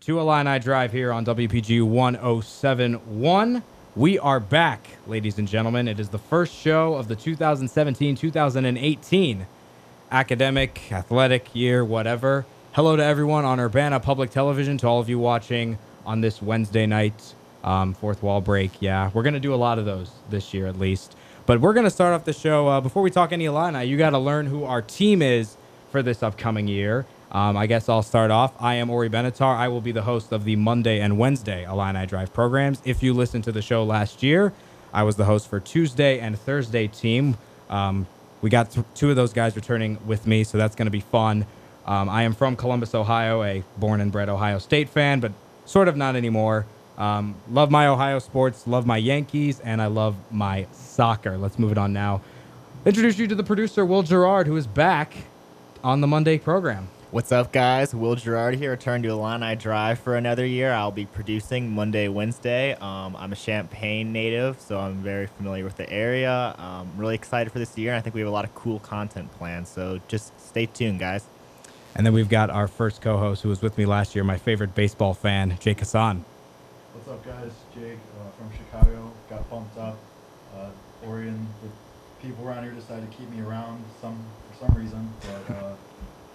to Illini Drive here on WPGU 107.1. We are back, ladies and gentlemen. It is the first show of the 2017-2018 academic, athletic year, whatever. Hello to everyone on Urbana Public Television, to all of you watching on this Wednesday night, fourth wall break. Yeah, we're going to do a lot of those this year at least. But we're going to start off the show. Before we talk any Illini, you got to learn who our team is for this upcoming year. I guess I'll start off. I am Orri Benatar. I will be the host of the Monday and Wednesday Illini Drive programs. If you listened to the show last year, I was the host for Tuesday and Thursday team. We got two of those guys returning with me, so that's going to be fun. I am from Columbus, Ohio, a born and bred Ohio State fan, but sort of not anymore. Love my Ohio sports, love my Yankees, and I love my soccer. Let's move it on now. Introduce you to the producer, Will Gerard, who is back on the Monday program. What's up, guys? Will Gerard here, returned to Illini Drive for another year. I'll be producing Monday, Wednesday. I'm a Champaign native, so I'm very familiar with the area. I'm really excited for this year, and I think we have a lot of cool content planned, so just stay tuned, guys. And then we've got our first co-host who was with me last year, my favorite baseball fan, Jake Hasan. What's up, guys? Jake from Chicago. Got bumped up. Oregon, the people around here decided to keep me around for some reason, but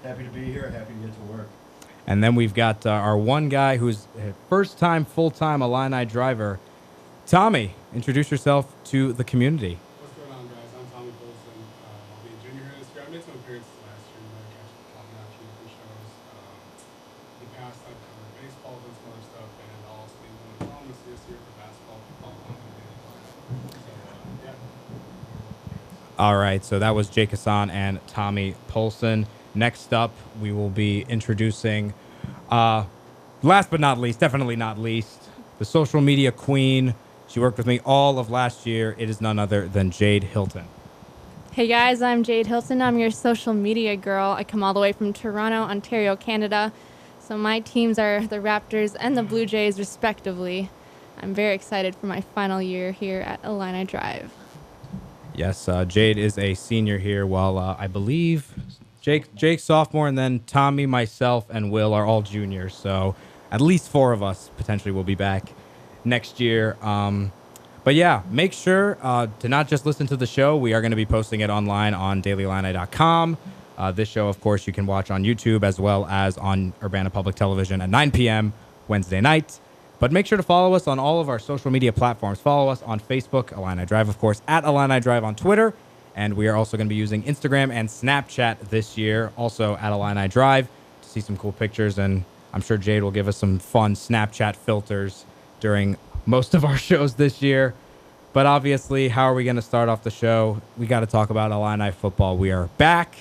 happy to be here, happy to get to work. And then we've got our one guy who's a first-time, full-time Illini driver. Tommy, introduce yourself to the community. What's going on, guys? I'm Tommy Polcyn. I'll be a junior here this year. I made some appearances last year, but I catch talking out to different shows. In the past, I've covered baseball and some other stuff, and I'll also be doing columnists this year for basketball, football, and yeah. All right, so that was Jake Hasan and Tommy Polcyn. Next up, we will be introducing, last but not least, definitely not least, the social media queen. She worked with me all of last year. It is none other than Jade Hilton. Hey guys, I'm Jade Hilton. I'm your social media girl. I come all the way from Toronto, Ontario, Canada. So my teams are the Raptors and the Blue Jays, respectively. I'm very excited for my final year here at Illini Drive. Yes, Jade is a senior here, while I believe Jake sophomore, and then Tommy, myself, and Will are all juniors. So at least four of us potentially will be back next year. But yeah, make sure to not just listen to the show. We are going to be posting it online on dailyillini.com. This show, of course, you can watch on YouTube as well as on Urbana Public Television at 9 p.m. Wednesday night. But make sure to follow us on all of our social media platforms. Follow us on Facebook, Illini Drive, of course, at Illini Drive on Twitter. And we are also going to be using Instagram and Snapchat this year, also at Illini Drive, to see some cool pictures. And I'm sure Jade will give us some fun Snapchat filters during most of our shows this year. But obviously, how are we going to start off the show? We got to talk about Illini football. We are back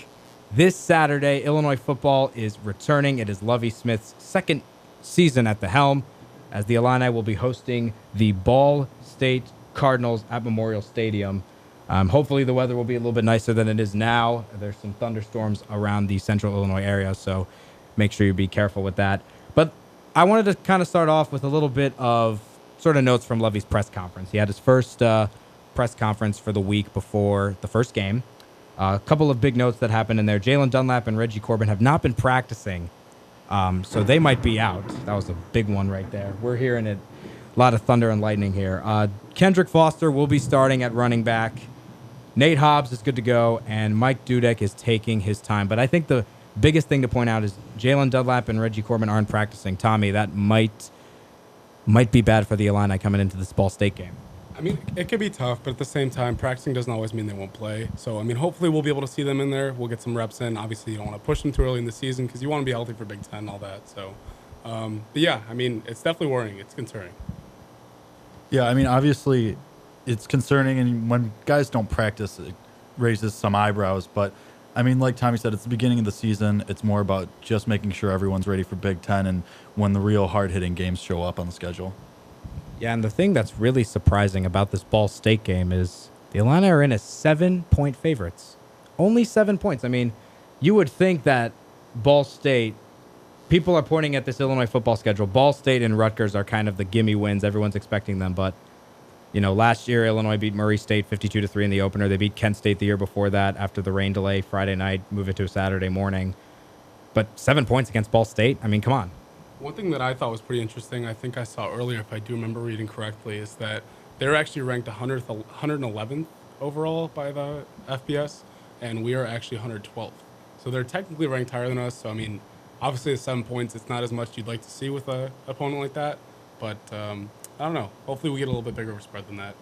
this Saturday. Illinois football is returning. It is Lovie Smith's second season at the helm, as the Illini will be hosting the Ball State Cardinals at Memorial Stadium. Hopefully the weather will be a little bit nicer than it is now. There's some thunderstorms around the central Illinois area, so make sure you be careful with that. But I wanted to kind of start off with a little bit of sort of notes from Lovie's press conference. He had his first press conference for the week before the first game. A couple of big notes that happened in there. Jalen Dunlap and Reggie Corbin have not been practicing, so they might be out. That was a big one right there. We're hearing it. A lot of thunder and lightning here. Kendrick Foster will be starting at running back. Nate Hobbs is good to go, and Mike Dudek is taking his time. But I think the biggest thing to point out is Jalen Dunlap and Reggie Corbin aren't practicing. Tommy, that might be bad for the Illini coming into this Ball State game. I mean, it could be tough, but at the same time, practicing doesn't always mean they won't play. So, I mean, hopefully we'll be able to see them in there. We'll get some reps in. Obviously, you don't want to push them too early in the season because you want to be healthy for Big Ten and all that. So, but yeah, I mean, it's definitely worrying. It's concerning. Yeah, I mean, obviously it's concerning, and when guys don't practice, it raises some eyebrows. But, I mean, like Tommy said, it's the beginning of the season. It's more about just making sure everyone's ready for Big Ten and when the real hard-hitting games show up on the schedule. Yeah, and the thing that's really surprising about this Ball State game is the Illini are in as 7-point favorites. Only 7 points. I mean, you would think that Ball State, people are pointing at this Illinois football schedule. Ball State and Rutgers are kind of the gimme wins. Everyone's expecting them, but you know, last year Illinois beat Murray State 52-3 in the opener. They beat Kent State the year before that after the rain delay Friday night, move it to a Saturday morning. But 7 points against Ball State? I mean, come on. One thing that I thought was pretty interesting, I think I saw earlier, if I do remember reading correctly, is that they're actually ranked 111th overall by the FBS, and we are actually 112th. So they're technically ranked higher than us. So, I mean, obviously, at 7 points, it's not as much you'd like to see with an opponent like that. But I don't know. Hopefully, we get a little bit bigger of a spread than that.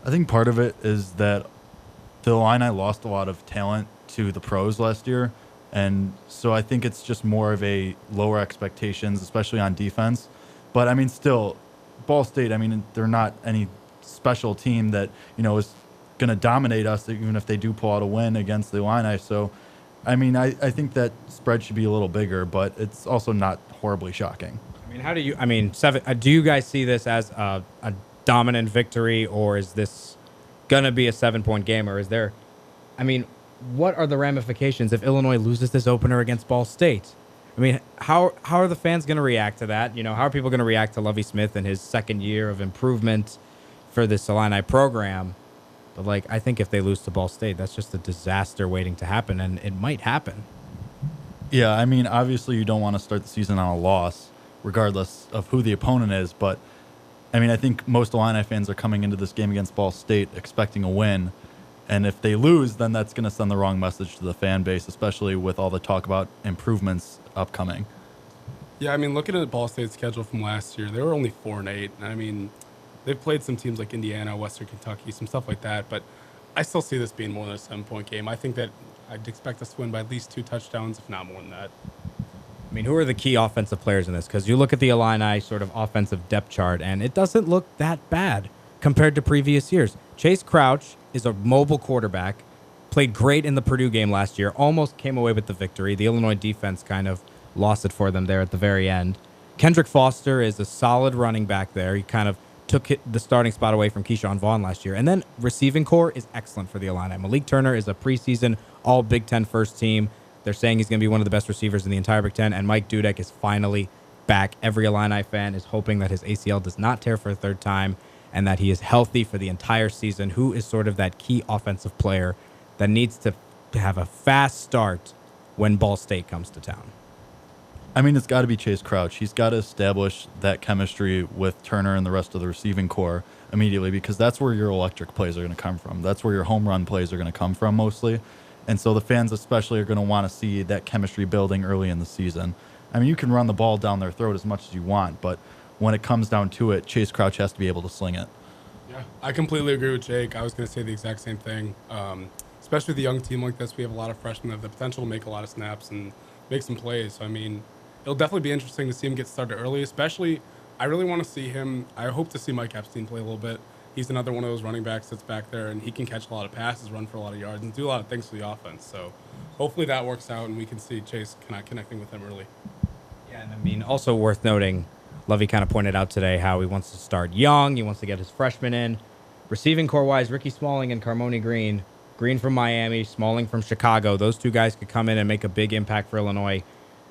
I think part of it is that the Illini lost a lot of talent to the pros last year. And so I think it's just more of a lower expectations, especially on defense. But, I mean, still, Ball State, I mean, they're not any special team that, is going to dominate us, even if they do pull out a win against the Illini. So, I mean, I think that spread should be a little bigger, but it's also not horribly shocking. I mean, do you guys see this as a dominant victory, or is this going to be a 7-point game, or is there, what are the ramifications if Illinois loses this opener against Ball State? I mean, how are the fans going to react to that? How are people going to react to Lovie Smith and his second year of improvement for this Illini program? But, I think if they lose to Ball State, that's just a disaster waiting to happen, and it might happen. Yeah, I mean, obviously you don't want to start the season on a loss, regardless of who the opponent is. But, I mean, I think most Illini fans are coming into this game against Ball State expecting a win. And if they lose, then that's going to send the wrong message to the fan base, especially with all the talk about improvements upcoming. Yeah, I mean, looking at Ball State's schedule from last year, they were only 4-8. I mean, they've played some teams like Indiana, Western Kentucky, some stuff like that. But I still see this being more than a 7-point game. I think that I'd expect us to win by at least 2 touchdowns, if not more than that. I mean, who are the key offensive players in this? Because you look at the Illini sort of offensive depth chart, and it doesn't look that bad compared to previous years. Chase Crouch is a mobile quarterback, played great in the Purdue game last year, almost came away with the victory. The Illinois defense kind of lost it for them there at the very end. Kendrick Foster is a solid running back there. He kind of took the starting spot away from Keyshawn Vaughn last year. And then receiving core is excellent for the Illini. Malik Turner is a preseason all Big Ten first team. They're saying he's going to be one of the best receivers in the entire Big Ten. And Mike Dudek is finally back. Every Illini fan is hoping that his ACL does not tear for a third time and that he is healthy for the entire season. Who is sort of that key offensive player that needs to have a fast start when Ball State comes to town? I mean, it's got to be Chase Crouch. He's got to establish that chemistry with Turner and the rest of the receiving core immediately, because that's where your electric plays are going to come from. That's where your home run plays are going to come from mostly. And so the fans especially are going to want to see that chemistry building early in the season. I mean, you can run the ball down their throat as much as you want, but when it comes down to it, Chase Crouch has to be able to sling it. Yeah, I completely agree with Jake. I was going to say the exact same thing. Especially with a young team like this, we have a lot of freshmen that have the potential to make a lot of snaps and make some plays. So, I mean, it'll definitely be interesting to see him get started early, especially I really want to see him. I hope to see Mike Epstein play a little bit. He's another one of those running backs that's back there, and he can catch a lot of passes, run for a lot of yards, and do a lot of things for the offense. So hopefully that works out, and we can see Chase connecting with him early. Yeah, and I mean, also worth noting, Lovey kind of pointed out today how he wants to start young. He wants to get his freshmen in. Receiving core-wise, Ricky Smalling and Carmoni Green. Green from Miami, Smalling from Chicago. Those two guys could come in and make a big impact for Illinois.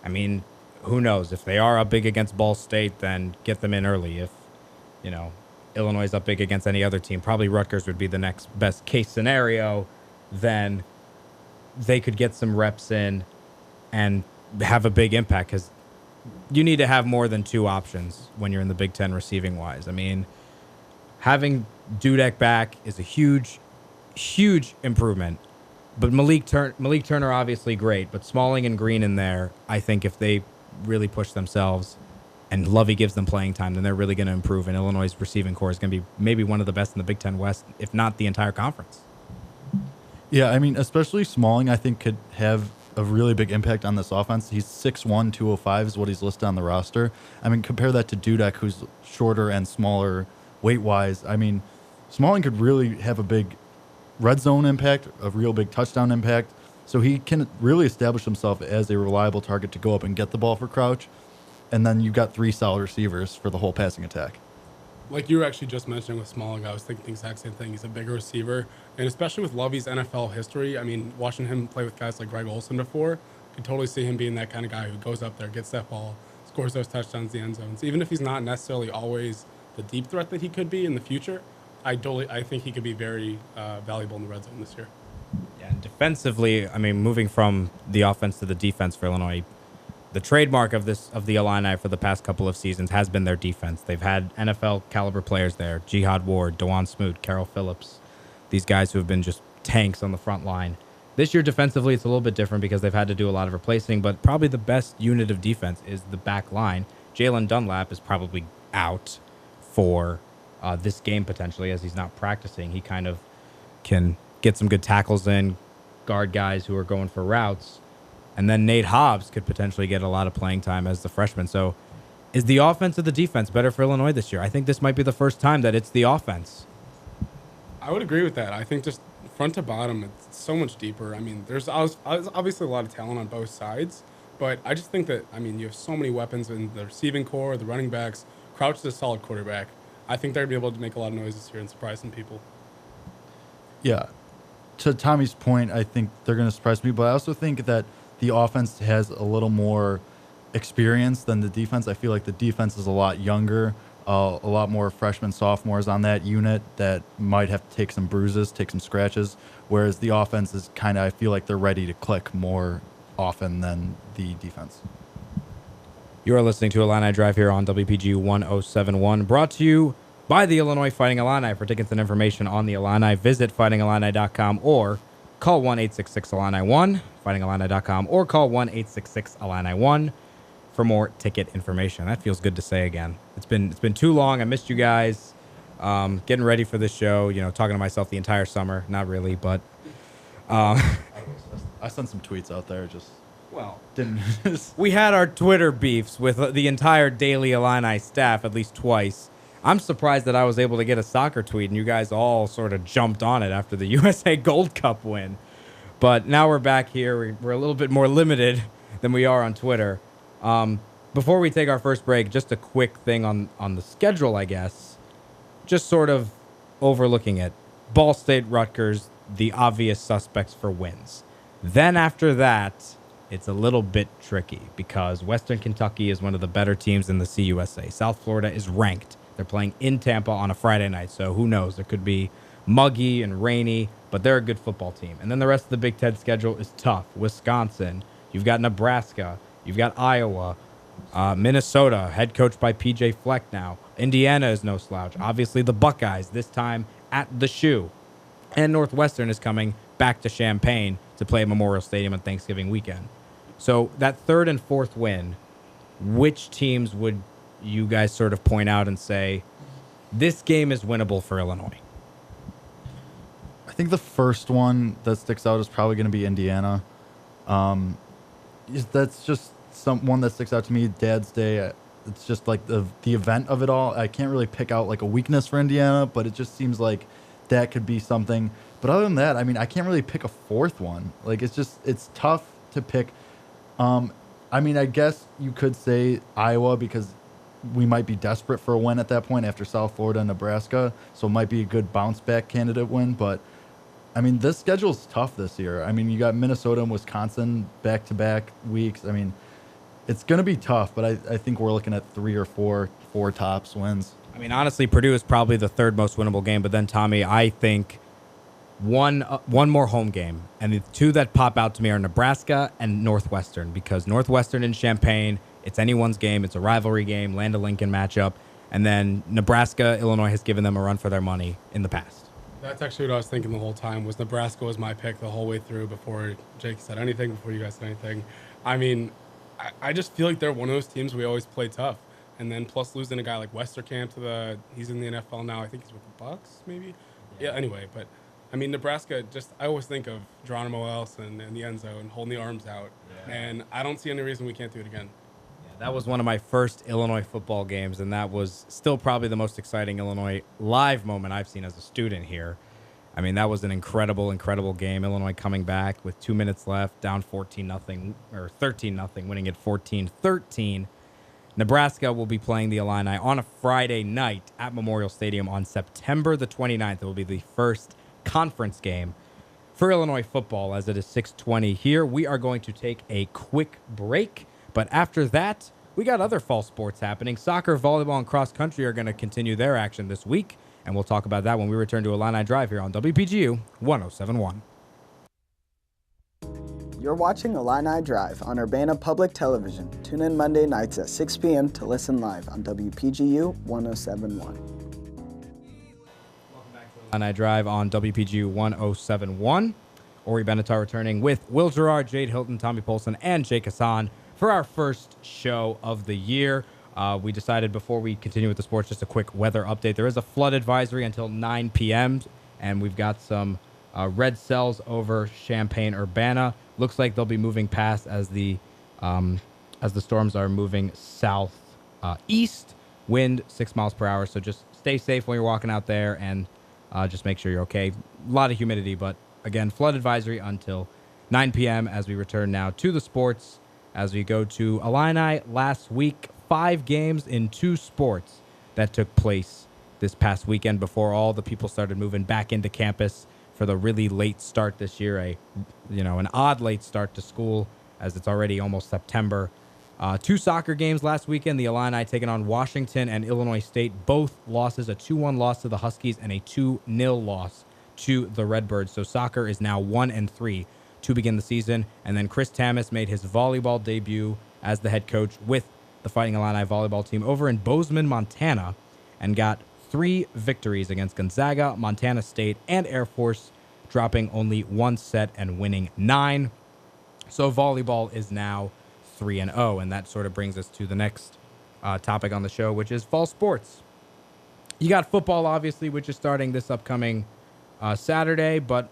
I mean, who knows? If they are up big against Ball State, then get them in early. If, Illinois is up big against any other team, probably Rutgers would be the next best case scenario, then they could get some reps in and have a big impact, because you need to have more than 2 options when you're in the Big Ten receiving wise. I mean, having Dudek back is a huge, huge improvement. But Malik Turner obviously great, but Smalling and Green in there, I think if they really push themselves and Lovey gives them playing time, then they're really going to improve. And Illinois' receiving core is going to be maybe one of the best in the Big Ten West, if not the entire conference. Yeah, I mean, especially Smalling, I think, could have a really big impact on this offense. He's 6'1", 205 is what he's listed on the roster. I mean, compare that to Dudek, who's shorter and smaller weight-wise. I mean, Smalling could really have a big red zone impact, a real big touchdown impact. So he can really establish himself as a reliable target to go up and get the ball for Crouch. And then you've got 3 solid receivers for the whole passing attack. Like you were actually just mentioning with Smalling, I was thinking the exact same thing. He's a bigger receiver. And especially with Lovey's NFL history, I mean, watching him play with guys like Greg Olson before, you could totally see him being that kind of guy who goes up there, gets that ball, scores those touchdowns in the end zones. Even if he's not necessarily always the deep threat that he could be in the future, I think he could be very valuable in the red zone this year. Yeah, and defensively, I mean, moving from the offense to the defense for Illinois, the trademark of the Illini for the past couple of seasons has been their defense. They've had NFL caliber players there: Jihad Ward, Dewan Smoot, Carroll Phillips. These guys who have been just tanks on the front line. This year defensively, it's a little bit different because they've had to do a lot of replacing, but probably the best unit of defense is the back line. Jalen Dunlap is probably out for this game potentially, as he's not practicing. He kind of can get some good tackles in, guard guys who are going for routes. And then Nate Hobbs could potentially get a lot of playing time as the freshman. So is the offense or the defense better for Illinois this year? I think this might be the first time that it's the offense. I would agree with that. I think just front to bottom, it's so much deeper. I mean, there's obviously a lot of talent on both sides, but I just think that, I mean, you have so many weapons in the receiving core, the running backs. Crouch is a solid quarterback. I think they're going to be able to make a lot of noise this year and surprise some people. Yeah. To Tommy's point, I think they're going to surprise me, but I also think that the offense has a little more experience than the defense. I feel like the defense is a lot younger, a lot more freshmen, sophomores on that unit that might have to take some bruises, take some scratches, whereas the offense is kind of, I feel like they're ready to click more often than the defense. You are listening to Illini Drive here on WPGU 1071, brought to you by the Illinois Fighting Illini. For tickets and information on the Illini, visit fightingillini.com or call 1-866-Illini-1, fightingillini.com, or call 1-866-Illini-1 for more ticket information. That feels good to say again. It's been too long. I missed you guys. Getting ready for this show, talking to myself the entire summer. Not really, but I sent some tweets out there, just didn't. We had our Twitter beefs with the entire Daily Illini staff at least twice. I'm surprised that I was able to get a soccer tweet and you guys all sort of jumped on it after the USA Gold Cup win. But now we're back here. We're a little bit more limited than we are on Twitter. Before we take our first break, just a quick thing on the schedule, I guess. Just sort of overlooking it. Ball State, Rutgers, the obvious suspects for wins. Then after that, it's a little bit tricky because Western Kentucky is one of the better teams in the CUSA. South Florida is ranked. They're playing in Tampa on a Friday night, so who knows? There could be muggy and rainy, but they're a good football team. And then the rest of the Big Ten schedule is tough. Wisconsin, you've got Nebraska, you've got Iowa, Minnesota, head coached by PJ Fleck now. Indiana is no slouch. Obviously the Buckeyes, this time at the Shoe. And Northwestern is coming back to Champaign to play at Memorial Stadium on Thanksgiving weekend. So that third and fourth win, which teams would you guys sort of point out and say, this game is winnable for Illinois? I think the first one that sticks out is probably going to be Indiana. That's just one that sticks out to me. Dad's Day. It's just like the event of it all. I can't really pick out like a weakness for Indiana, but it just seems like that could be something. But other than that, I mean, I can't really pick a fourth one. Like it's tough to pick. I mean, I guess you could say Iowa because we might be desperate for a win at that point after South Florida and Nebraska. So it might be a good bounce back candidate win. But I mean, this schedule's tough this year. I mean, you got Minnesota and Wisconsin back to back weeks. I mean, it's going to be tough, but I think we're looking at 3 or 4 tops wins. I mean, honestly, Purdue is probably the third most winnable game. But then, Tommy, I think one more home game. And the two that pop out to me are Nebraska and Northwestern, because Northwestern and Champaign, it's anyone's game. It's a rivalry game, Land of Lincoln matchup. And then Nebraska, Illinois has given them a run for their money in the past. That's actually what I was thinking the whole time, was Nebraska was my pick the whole way through before Jake said anything, before you guys said anything. I mean, I just feel like they're one of those teams we always play tough. And then plus losing a guy like Westerkamp he's in the NFL now. I think he's with the Bucks, maybe. Yeah. Anyway, but I mean, Nebraska. I always think of Geronimo Elson in the end zone holding the arms out, and I don't see any reason we can't do it again. Yeah, that was one of my first Illinois football games, and that was still probably the most exciting Illinois live moment I've seen as a student here. I mean, that was an incredible, incredible game. Illinois coming back with 2 minutes left, down 14-0 or 13-0, winning it 14-13. Nebraska will be playing the Illini on a Friday night at Memorial Stadium on September the 29th. It will be the first conference game for Illinois football, as it is 6:20 here. We are going to take a quick break, but after that, we got other fall sports happening. Soccer, volleyball, and cross country are going to continue their action this week, and we'll talk about that when we return to Illini Drive here on WPGU 1071. You're watching Illini Drive on Urbana Public Television. Tune in Monday nights at 6 p.m. to listen live on WPGU 107.1. Welcome back to Illini Drive on WPGU 107.1. Orri Benatar returning with Will Gerard, Jade Hilton, Tommy Polcyn, and Jake Hasan for our first show of the year. We decided before we continue with the sports, just a quick weather update. There is a flood advisory until 9 p.m., and we've got some red cells over Champaign-Urbana. Looks like they'll be moving past as the storms are moving south east. Wind 6 miles per hour. So just stay safe when you're walking out there, and just make sure you're okay. A lot of humidity, but again, flood advisory until 9 p.m. as we return now to the sports. As we go to Illini last week, 5 games in 2 sports that took place this past weekend before all the people started moving back into campus for the really late start this year, an odd late start to school as it's already almost September. 2 soccer games last weekend. The Illini taking on Washington and Illinois State. Both losses, a 2-1 loss to the Huskies and a 2-0 loss to the Redbirds. So soccer is now 1-3 to begin the season. And then Chris Tamas made his volleyball debut as the head coach with the Fighting Illini volleyball team over in Bozeman, Montana, and got 3 victories against Gonzaga, Montana State, and Air Force, dropping only 1 set and winning 9. So volleyball is now 3-0, and that sort of brings us to the next topic on the show, which is fall sports. You got football, obviously, which is starting this upcoming Saturday, but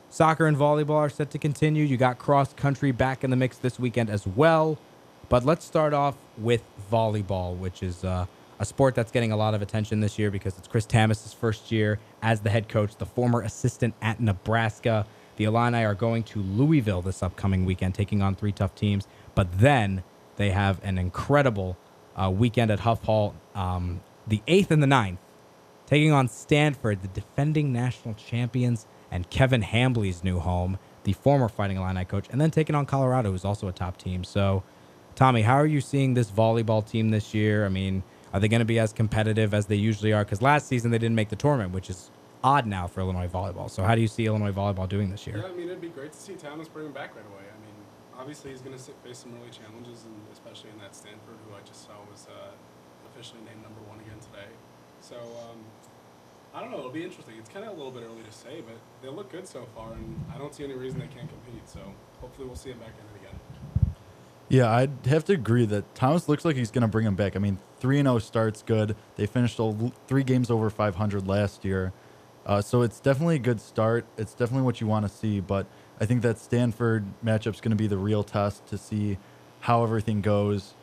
soccer and volleyball are set to continue. You got cross country back in the mix this weekend as well. But let's start off with volleyball, which is a sport that's getting a lot of attention this year because it's Chris Tamas' first year as the head coach, the former assistant at Nebraska. The Illini are going to Louisville this upcoming weekend, taking on 3 tough teams. But then they have an incredible weekend at Huff Hall, the 8th and the 9th, taking on Stanford, the defending national champions, and Kevin Hambley's new home, the former Fighting Illini coach, and then taking on Colorado, who's also a top team. So, Tommy, how are you seeing this volleyball team this year? I mean, are they going to be as competitive as they usually are? Because last season they didn't make the tournament, which is odd now for Illinois volleyball. So how do you see Illinois volleyball doing this year? Yeah, I mean, it'd be great to see Tamas bring him back right away. I mean, obviously he's going to face some early challenges, and especially in that Stanford, who I just saw was officially named number 1 again today. So, I don't know. It'll be interesting. It's kind of a little bit early to say, but they look good so far, and I don't see any reason they can't compete. So hopefully we'll see him back in it again. Yeah, I'd have to agree that Thomas looks like he's going to bring him back. I mean, 3-0 start's good. They finished 3 games over 500 last year. So it's definitely a good start. It's definitely what you want to see. But I think that Stanford matchup's going to be the real test to see how everything goes,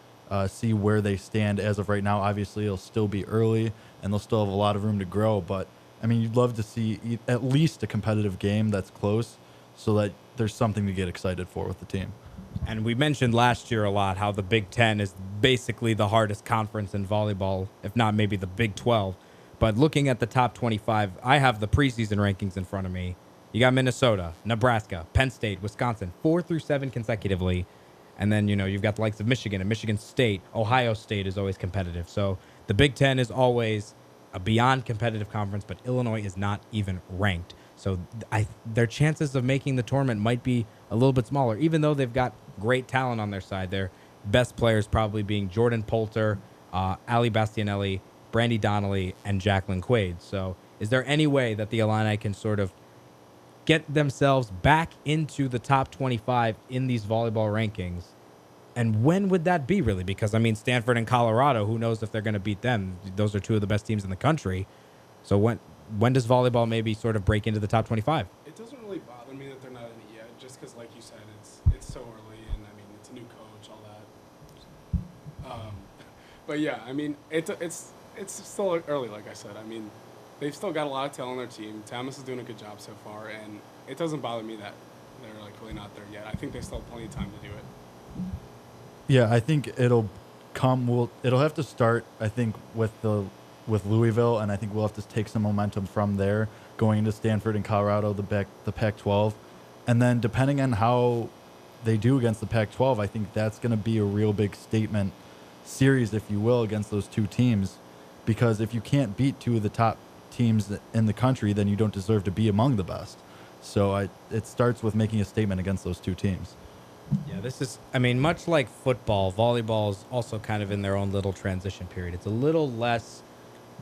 see where they stand as of right now. Obviously, it'll still be early, and they'll still have a lot of room to grow. But, I mean, you'd love to see at least a competitive game that's close so that there's something to get excited for with the team. And we mentioned last year a lot how the Big Ten is basically the hardest conference in volleyball, if not maybe the Big 12. But looking at the top 25, I have the preseason rankings in front of me. You got Minnesota, Nebraska, Penn State, Wisconsin, 4 through 7 consecutively. And then, you've got the likes of Michigan and Michigan State. Ohio State is always competitive. So the Big Ten is always a beyond competitive conference, but Illinois is not even ranked. So their chances of making the tournament might be a little bit smaller, even though they've got great talent on their side. Their best players probably being Jordan Poulter, Ali Bastianelli, Brandy Donnelly, and Jacqueline Quaid. So is there any way that the Illini can sort of get themselves back into the top 25 in these volleyball rankings? And when would that be, really? Because, I mean, Stanford and Colorado, who knows if they're going to beat them? Those are 2 of the best teams in the country. So when does volleyball maybe sort of break into the top 25? It doesn't really bother me that they're not in it yet, just because, like you said, it's so early, and I mean, it's a new coach, all that. But yeah, I mean, it's still early, like I said. I mean, they've still got a lot of talent on their team. Tamas is doing a good job so far, and it doesn't bother me that they're like really not there yet. I think they still have plenty of time to do it. Yeah, I think it'll have to start, I think, with Louisville, and I think we'll have to take some momentum from there going into Stanford and Colorado, the Pac-12. And then depending on how they do against the Pac-12, I think that's going to be a real big statement series, if you will, against those 2 teams. Because if you can't beat 2 of the top teams in the country, then you don't deserve to be among the best. So it starts with making a statement against those 2 teams. Yeah, this is, I mean, much like football, volleyball is also kind of in their own little transition period. It's a little less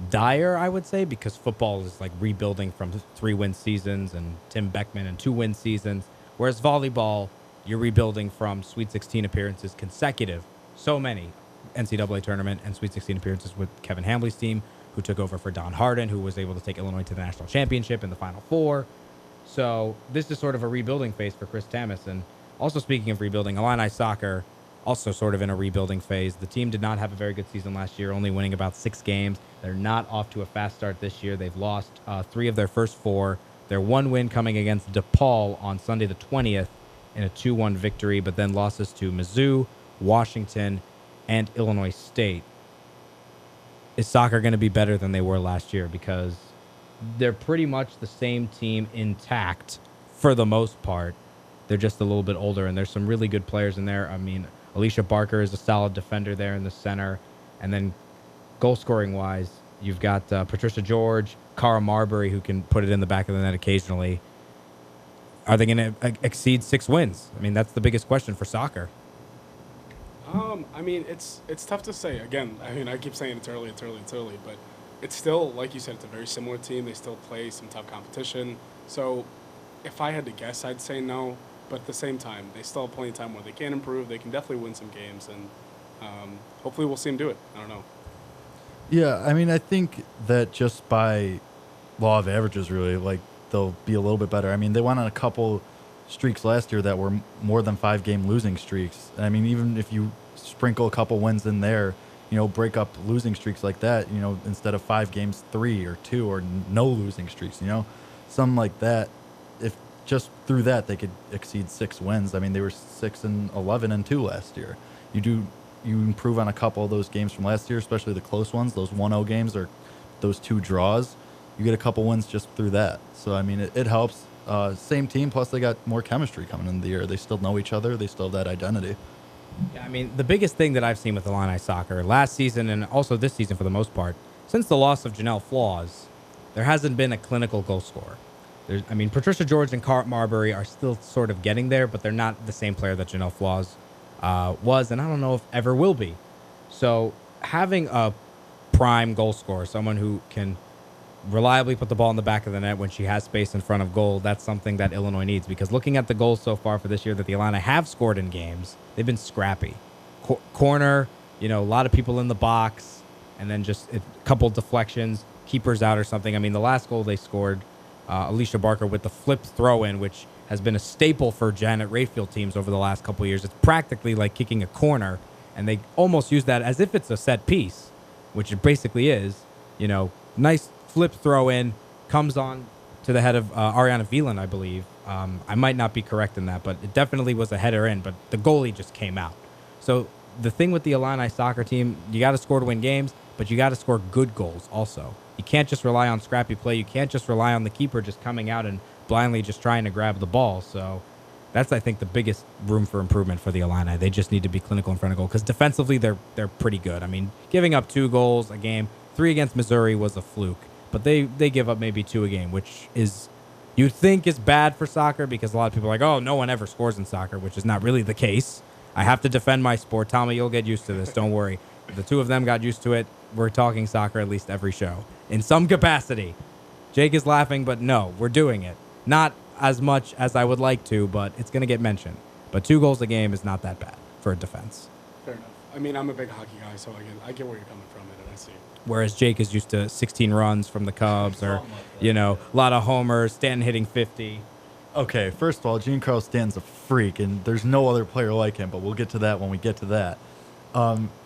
dire, I would say, because football is like rebuilding from 3-win seasons and Tim Beckman and 2-win seasons, whereas volleyball, you're rebuilding from Sweet 16 appearances consecutive, so many NCAA tournament and Sweet 16 appearances with Kevin Hambley's team, who took over for Don Harden, who was able to take Illinois to the national championship in the Final Four. So this is sort of a rebuilding phase for Chris Tamas. And also speaking of rebuilding, Illini soccer also sort of in a rebuilding phase. The team did not have a very good season last year, only winning about 6 games. They're not off to a fast start this year. They've lost 3 of their first 4. Their one win coming against DePaul on Sunday the 20th in a 2-1 victory, but then losses to Mizzou, Washington, and Illinois State. Is soccer going to be better than they were last year? Because they're pretty much the same team intact for the most part. They're just a little bit older, and there's some really good players in there. I mean, Alicia Barker is a solid defender there in the center. And then goal-scoring wise, you've got Patricia George, Cara Marbury, who can put it in the back of the net occasionally. Are they going to exceed 6 wins? I mean, that's the biggest question for soccer. I mean, it's tough to say. Again, I mean, I keep saying it's early, but it's still, like you said, it's a very similar team. They still play some tough competition. So if I had to guess, I'd say no. But at the same time, they still have plenty of time where they can improve. They can definitely win some games, and hopefully we'll see them do it. I don't know. Yeah, I mean, I think that just by law of averages, really, like, they'll be a little bit better. I mean, they went on a couple streaks last year that were more than 5-game losing streaks. I mean, even if you sprinkle a couple wins in there, you know, break up losing streaks like that, you know, instead of 5 games, 3 or 2 or no losing streaks, you know, something like that. If just through that they could exceed 6 wins. I mean, they were 6-11-2 last year. You improve on a couple of those games from last year, especially the close ones, those 1-0 games or those 2 draws. You get a couple wins just through that. So, I mean, it helps. Same team, plus they got more chemistry coming into the year. They still know each other. They still have that identity. Yeah, I mean, the biggest thing that I've seen with Illini soccer last season and also this season for the most part, since the loss of Janelle Flaws, there hasn't been a clinical goal scorer. I mean, Patricia George and Cara Marbury are still sort of getting there, but they're not the same player that Janelle Flaws was, and I don't know if ever will be. So having a prime goal scorer, someone who can reliably put the ball in the back of the net when she has space in front of goal, that's something that Illinois needs, because looking at the goals so far for this year that the Illini have scored in games, they've been scrappy. Corner, you know, a lot of people in the box, and then just a couple deflections, keepers out or something. I mean, the last goal they scored, Alicia Barker with the flipped throw-in, which has been a staple for Janet Rayfield teams over the last couple of years. It's practically like kicking a corner, and they almost use that as if it's a set piece, which it basically is. You know, nice flip throw in, comes on to the head of Ariana Veland, I believe. I might not be correct in that, but it definitely was a header in, but the goalie just came out. So the thing with the Illini soccer team, you got to score to win games, but you got to score good goals also. You can't just rely on scrappy play. You can't just rely on the keeper just coming out and blindly just trying to grab the ball. So that's, I think, the biggest room for improvement for the Illini. They just need to be clinical in front of goal, because defensively they're pretty good. I mean, giving up 2 goals a game, 3 against Missouri was a fluke. But they give up maybe 2 a game, which is, you'd think is bad for soccer, because a lot of people are like, oh, no one ever scores in soccer, which is not really the case. I have to defend my sport. Tommy, you'll get used to this. Don't worry. The 2 of them got used to it. We're talking soccer at least every show in some capacity. Jake is laughing, but no, we're doing it. Not as much as I would like to, but it's going to get mentioned. But 2 goals a game is not that bad for a defense. Fair enough. I mean, I'm a big hockey guy, so I get where you're coming from, and I see it. Whereas Jake is used to 16 runs from the Cubs, or, you know, a lot of homers, Stanton hitting 50. Okay, first of all, Giancarlo Stanton's a freak, and there's no other player like him, but we'll get to that when we get to that.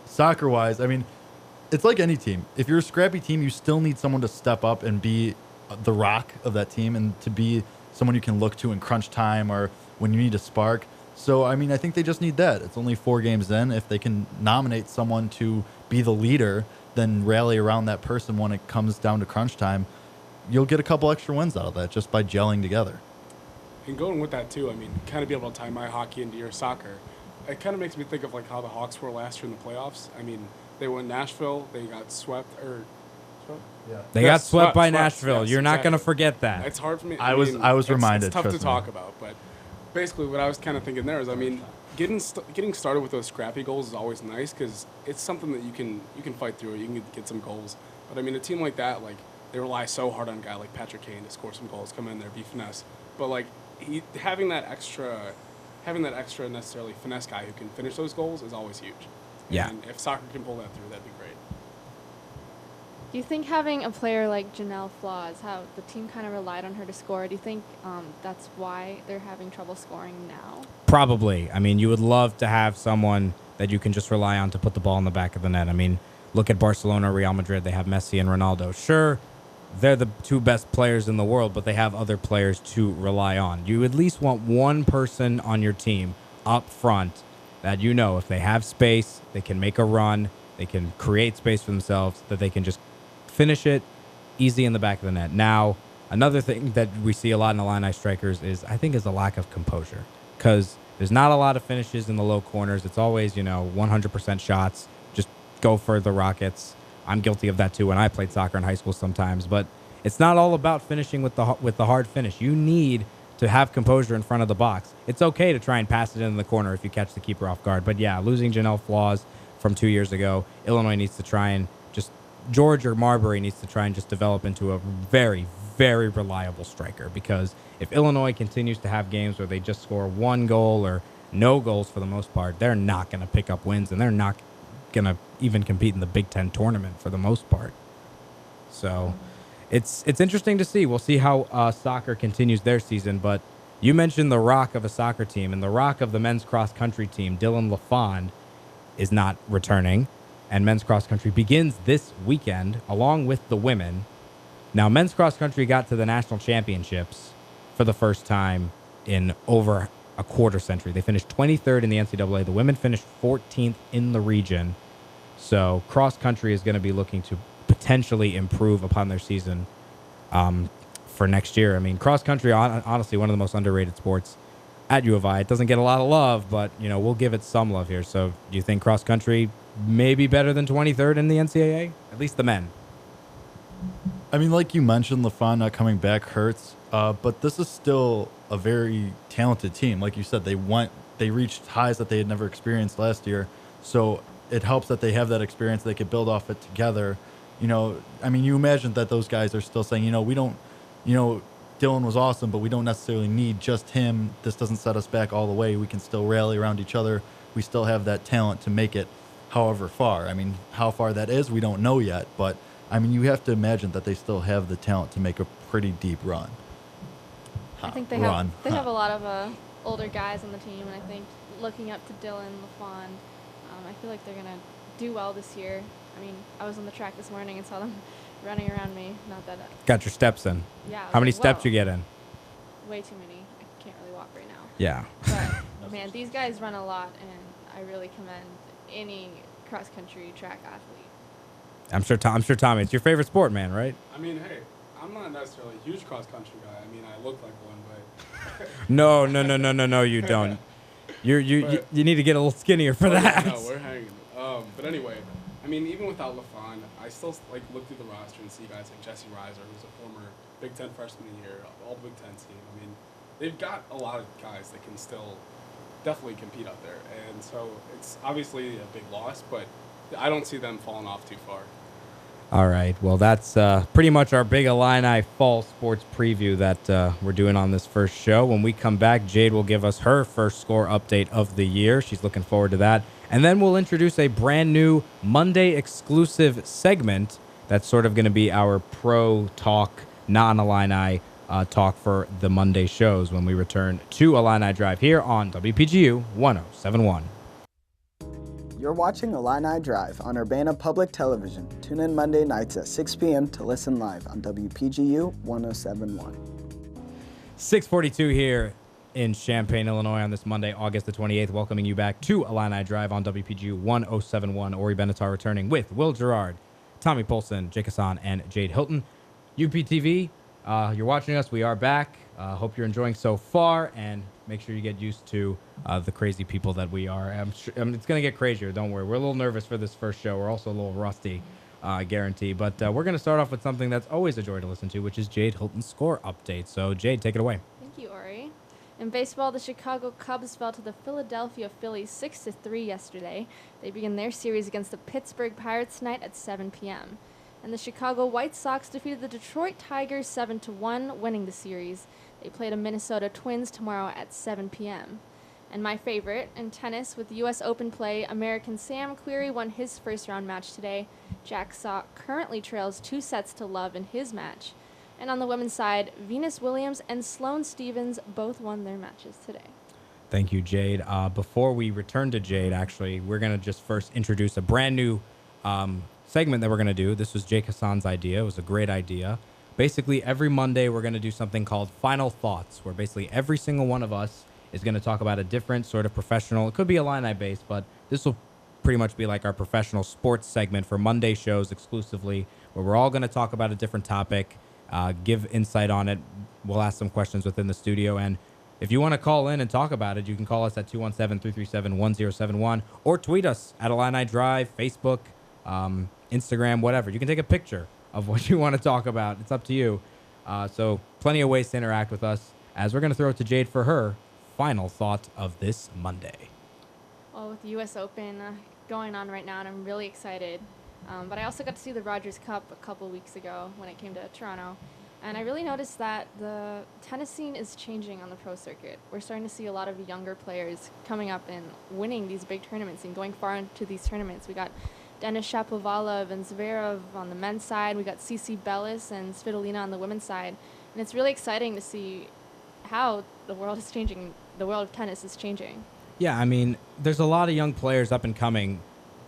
Soccer-wise, I mean, it's like any team. If you're a scrappy team, you still need someone to step up and be the rock of that team, and to be someone you can look to in crunch time or when you need a spark. So, I mean, I think they just need that. It's only 4 games in. If they can nominate someone to be the leader, then rally around that person when it comes down to crunch time, you'll get a couple extra wins out of that just by gelling together. And going with that, too, I mean, kind of be able to tie my hockey into your soccer, it kind of makes me think of, like, how the Hawks were last year in the playoffs. I mean, they went Nashville, they got swept, They got swept by swept, Nashville. yes, You're not exactly. going to forget that. It's hard for me. I was reminded. It's tough to trust me. talk about, but basically what I was kind of thinking there is, I mean, getting started with those scrappy goals is always nice because it's something that you can fight through. You can get some goals. But I mean, a team like that, like they rely so hard on a guy like Patrick Kane to score some goals, come in there, be finesse. But like having that extra necessarily finesse guy who can finish those goals is always huge. Yeah. And if soccer can pull that through, that'd be great. Do you think having a player like Janelle Flaws, how the team kind of relied on her to score, do you think that's why they're having trouble scoring now? Probably. I mean, you would love to have someone that you can just rely on to put the ball in the back of the net. I mean, look at Barcelona, Real Madrid. They have Messi and Ronaldo. Sure, they're the two best players in the world, but they have other players to rely on. You at least want one person on your team up front that you know if they have space, they can make a run, they can create space for themselves, that they can just finish it easy in the back of the net. Now, another thing that we see a lot in Illini strikers is a lack of composure, because there's not a lot of finishes in the low corners. It's always, 100% shots. Just go for the Rockets. I'm guilty of that too when I played soccer in high school sometimes, but it's not all about finishing with the hard finish. You need to have composure in front of the box. It's okay to try and pass it in the corner if you catch the keeper off guard. But yeah, losing Janelle Flaws from 2 years ago, Illinois needs to try and George or Marbury needs to try and just develop into a very, very reliable striker, because if Illinois continues to have games where they just score one goal or no goals for the most part, they're not going to pick up wins, and they're not going to even compete in the Big Ten tournament for the most part. So it's interesting to see. We'll see how soccer continues their season, but you mentioned the rock of a soccer team, and the rock of the men's cross-country team, Dylan LaFond, is not returning. And men's cross country begins this weekend along with the women. Now, men's cross country got to the national championships for the first time in over a quarter century. They finished 23rd in the NCAA. The women finished 14th in the region. So cross country is going to be looking to potentially improve upon their season for next year. I mean, cross country, honestly, one of the most underrated sports at U of I. It doesn't get a lot of love, but, we'll give it some love here. So do you think cross country maybe better than 23rd in the NCAA? At least the men. I mean, like you mentioned, LaFond not coming back hurts, but this is still a very talented team. Like you said, they reached highs that they had never experienced last year, so it helps that they have that experience. They could build off it together. I mean, you imagine that those guys are still saying, we don't, Dylan was awesome, but we don't necessarily need just him. This doesn't set us back all the way. We can still rally around each other. We still have that talent to make it however far. I mean, how far that is, we don't know yet, but I mean, you have to imagine that they still have the talent to make a pretty deep run. I think they have a lot of older guys on the team, and I think looking up to Dylan LaFond, I feel like they're going to do well this year. I mean, I was on the track this morning and saw them running around me. Not that Got your steps in. Yeah. How many steps you get in? Way too many. I can't really walk right now. Yeah. But man, these guys run a lot, and I really commend any cross-country track athlete. I'm sure Tommy, it's your favorite sport, man, right? I mean, hey, I'm not necessarily a huge cross-country guy. I mean, I look like one, but... No, you don't. You need to get a little skinnier for that. No, we're hanging. But anyway, I mean, even without LaFond, I still look through the roster and see guys like Jesse Reiser, who's a former Big Ten freshman of the year, all Big Ten team. I mean, they've got a lot of guys that can still definitely compete out there, and so it's obviously a big loss, but I don't see them falling off too far. All right. Well, that's pretty much our big Illini fall sports preview that we're doing on this first show. When we come back, Jade will give us her first score update of the year. She's looking forward to that. And then we'll introduce a brand new Monday exclusive segment that's sort of going to be our pro talk, non-Illini talk for the Monday shows when we return to Illini Drive here on WPGU 1071. You're watching Illini Drive on Urbana Public Television. Tune in Monday nights at 6 p.m. to listen live on WPGU 1071. 6:42 here in Champaign, Illinois on this Monday, August the 28th, welcoming you back to Illini Drive on WPGU 1071. Orri Benatar returning with Will Gerard, Tommy Polcyn, Jake Hasan, and Jade Hilton. UPTV, you're watching us. We are back. Hope you're enjoying so far, and make sure you get used to the crazy people that we are. It's going to get crazier. Don't worry. We're a little nervous for this first show. We're also a little rusty, guarantee. But we're going to start off with something that's always a joy to listen to, which is Jade Hilton's score update. So, Jade, take it away. Thank you, Orri. In baseball, the Chicago Cubs fell to the Philadelphia Phillies 6-3 yesterday. They begin their series against the Pittsburgh Pirates tonight at 7 p.m. And the Chicago White Sox defeated the Detroit Tigers 7-1, winning the series. They play the Minnesota Twins tomorrow at 7 p.m. And my favorite, in tennis, with the U.S. Open play, American Sam Querrey won his first-round match today. Jack Sock currently trails 2-0 in his match. And on the women's side, Venus Williams and Sloane Stephens both won their matches today. Thank you, Jade. Before we return to Jade, actually, we're going to just first introduce a brand new segment that we're going to do. This was Jake Hasan's idea. It was a great idea. Basically, every Monday, we're going to do something called Final Thoughts, where basically every single one of us is going to talk about a different sort of professional. It could be Illini based, but this will pretty much be like our professional sports segment for Monday shows exclusively, where we're all going to talk about a different topic, give insight on it. We'll ask some questions within the studio. And if you want to call in and talk about it, you can call us at 217-337-1071 or tweet us at Illini Drive, Facebook, Instagram, whatever. You can take a picture of what you want to talk about. It's up to you. So plenty of ways to interact with us, as we're going to throw it to Jade for her final thought of this Monday. Well, with the U.S. Open going on right now, and I'm really excited. But I also got to see the Rogers Cup a couple weeks ago when it came to Toronto. And I really noticed that the tennis scene is changing on the pro circuit. We're starting to see a lot of younger players coming up and winning these big tournaments and going far into these tournaments. We got Denis Shapovalov and Zverev on the men's side. We got Cici Bellis and Svitolina on the women's side. And it's really exciting to see how the world is changing. The world of tennis is changing. Yeah, I mean, there's a lot of young players up and coming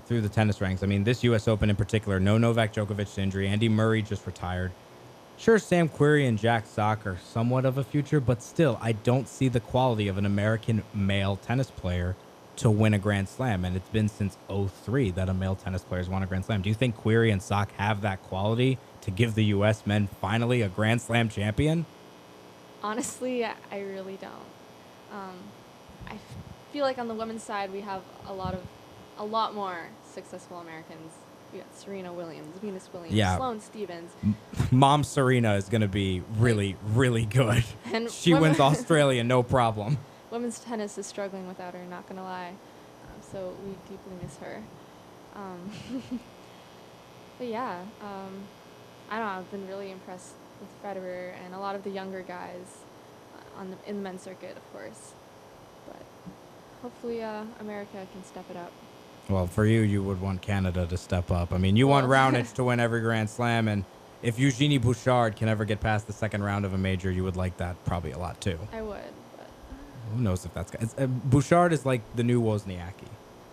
through the tennis ranks. I mean, this U.S. Open in particular, no Novak Djokovic to injury. Andy Murray just retired. Sure, Sam Querrey and Jack Sock are somewhat of a future, but still, I don't see the quality of an American male tennis player to win a Grand Slam. And it's been since '03 that a male tennis player has won a Grand Slam. Do you think Querrey and Sock have that quality to give the U.S. men finally a Grand Slam champion? Honestly, I really don't. I feel like on the women's side, we have a lot more successful Americans. We got Serena Williams, Venus Williams, Yeah. Sloane Stephens. Mom Serena is going to be really, really good. And She wins Australia, no problem. Women's tennis is struggling without her, not going to lie. So we deeply miss her. But yeah, I don't know. I've been really impressed with Federer and a lot of the younger guys in the men's circuit, of course. But hopefully America can step it up. Well, for you would want Canada to step up. I mean, you want Raonic to win every Grand Slam, and if Eugenie Bouchard can ever get past the second round of a major, you would like that probably a lot too. I would, but Who knows if that's... Bouchard is like the new Wozniacki.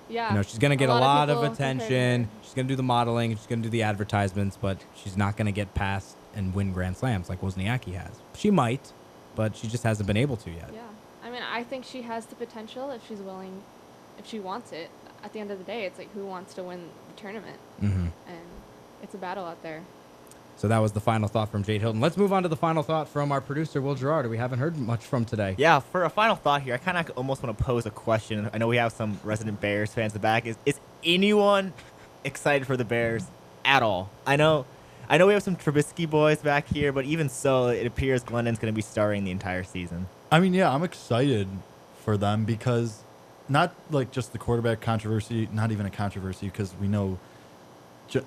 yeah. You know, she's going to get a lot of people attention. She's going to do the modeling. She's going to do the advertisements, but she's not going to get past and win Grand Slams like Wozniacki has. She might, but she just hasn't been able to yet. Yeah. I mean, I think she has the potential if she's willing, if she wants it. At the end of the day, it's like who wants to win the tournament? Mm-hmm. And it's a battle out there. So that was the final thought from Jade Hilton. Let's move on to the final thought from our producer, Will Gerard, who we haven't heard much from today. Yeah, for a final thought here, I kind of almost want to pose a question. I know we have some resident Bears fans in the back. Is anyone excited for the Bears at all? I know we have some Trubisky boys back here, but even so, it appears Glennon's going to be starting the entire season. I mean, yeah, I'm excited for them because not like just the quarterback controversy, not even a controversy because we know